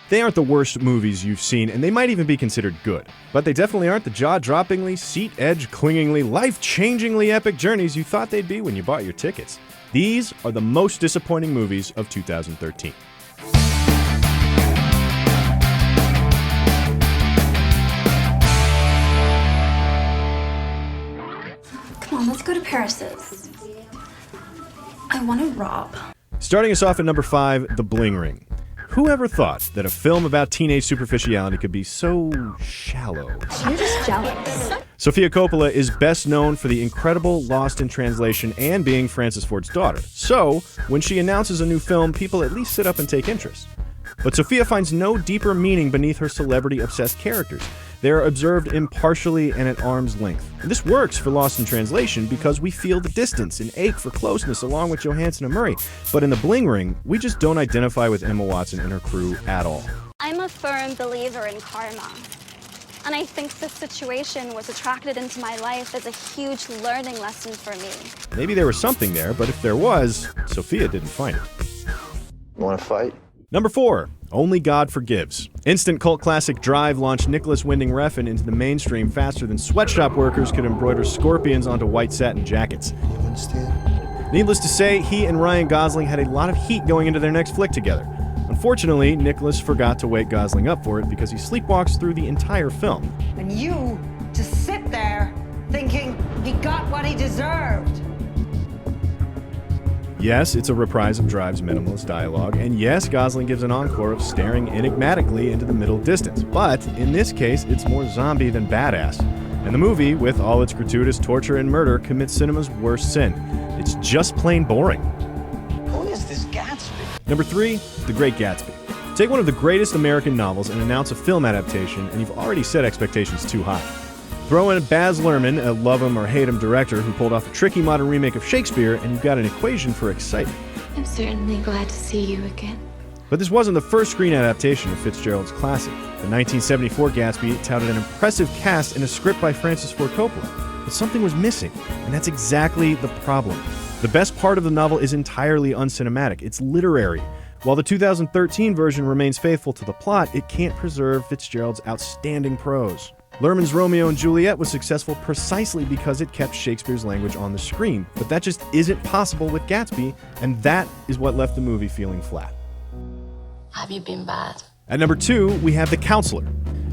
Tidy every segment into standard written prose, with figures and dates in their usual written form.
They aren't the worst movies you've seen, and they might even be considered good. But they definitely aren't the jaw-droppingly, seat-edge-clingingly, life-changingly epic journeys you thought they'd be when you bought your tickets. These are the most disappointing movies of 2013. Come on, let's go to Paris's. I want to rob. Starting us off at number 5, The Bling Ring. Who ever thought that a film about teenage superficiality could be so shallow? You're just jealous. Sofia Coppola is best known for the incredible Lost in Translation and being Francis Ford's daughter. So, when she announces a new film, people at least sit up and take interest. But Sofia finds no deeper meaning beneath her celebrity-obsessed characters. They are observed impartially and at arm's length. And this works for Lost in Translation because we feel the distance and ache for closeness along with Johansson and Murray. But in The Bling Ring, we just don't identify with Emma Watson and her crew at all. I'm a firm believer in karma. And I think this situation was attracted into my life as a huge learning lesson for me. Maybe there was something there, but if there was, Sofia didn't find it. You want to fight? Number 4, Only God Forgives. Instant cult classic Drive launched Nicholas Winding Refn into the mainstream faster than sweatshop workers could embroider scorpions onto white satin jackets. You understand? Needless to say, he and Ryan Gosling had a lot of heat going into their next flick together. Unfortunately, Nicholas forgot to wake Gosling up for it because he sleepwalks through the entire film. And you just sit there thinking he got what he deserved. Yes, it's a reprise of Drive's minimalist dialogue, and yes, Gosling gives an encore of staring enigmatically into the middle distance. But in this case, it's more zombie than badass. And the movie, with all its gratuitous torture and murder, commits cinema's worst sin. It's just plain boring. Who is this Gatsby? Number 3, The Great Gatsby. Take one of the greatest American novels and announce a film adaptation, and you've already set expectations too high. Throw in Baz Luhrmann, a love-him-or-hate-him director who pulled off a tricky modern remake of Shakespeare, and you've got an equation for excitement. I'm certainly glad to see you again. But this wasn't the first screen adaptation of Fitzgerald's classic. The 1974 Gatsby touted an impressive cast and a script by Francis Ford Coppola. But something was missing, and that's exactly the problem. The best part of the novel is entirely uncinematic. It's literary. While the 2013 version remains faithful to the plot, it can't preserve Fitzgerald's outstanding prose. Luhrmann's Romeo and Juliet was successful precisely because it kept Shakespeare's language on the screen, but that just isn't possible with Gatsby, and that is what left the movie feeling flat. Have you been bad? At number 2, we have The Counselor.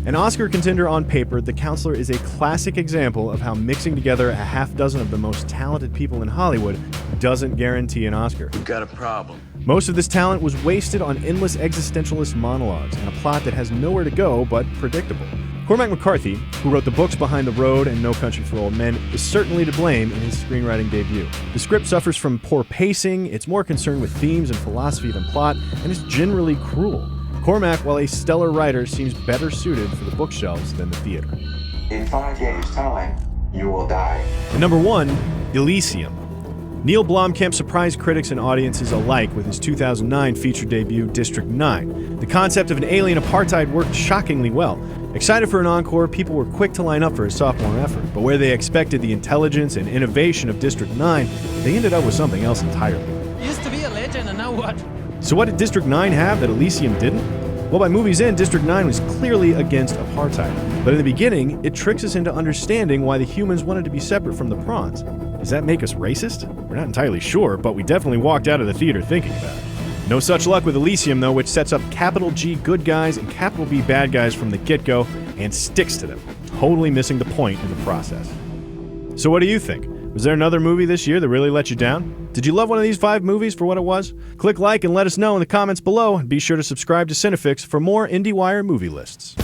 An Oscar contender on paper, The Counselor is a classic example of how mixing together a half dozen of the most talented people in Hollywood doesn't guarantee an Oscar. We've got a problem. Most of this talent was wasted on endless existentialist monologues and a plot that has nowhere to go but predictable. Cormac McCarthy, who wrote the books behind The Road and No Country for Old Men, is certainly to blame in his screenwriting debut. The script suffers from poor pacing, it's more concerned with themes and philosophy than plot, and is generally cruel. Cormac, while a stellar writer, seems better suited for the bookshelves than the theater. In 5 days' time, you will die. And number 1, Elysium. Neil Blomkamp surprised critics and audiences alike with his 2009 feature debut, District 9. The concept of an alien apartheid worked shockingly well. Excited for an encore, people were quick to line up for his sophomore effort, but where they expected the intelligence and innovation of District 9, they ended up with something else entirely. Used to be a legend, and now what? So what did District 9 have that Elysium didn't? Well, by movie's end, District 9 was clearly against apartheid. But in the beginning, it tricks us into understanding why the humans wanted to be separate from the prawns. Does that make us racist? We're not entirely sure, but we definitely walked out of the theater thinking about it. No such luck with Elysium, though, which sets up capital G good guys and capital B bad guys from the get-go and sticks to them, totally missing the point in the process. So what do you think? Was there another movie this year that really let you down? Did you love one of these 5 movies for what it was? Click like and let us know in the comments below, and be sure to subscribe to Cinefix for more IndieWire movie lists.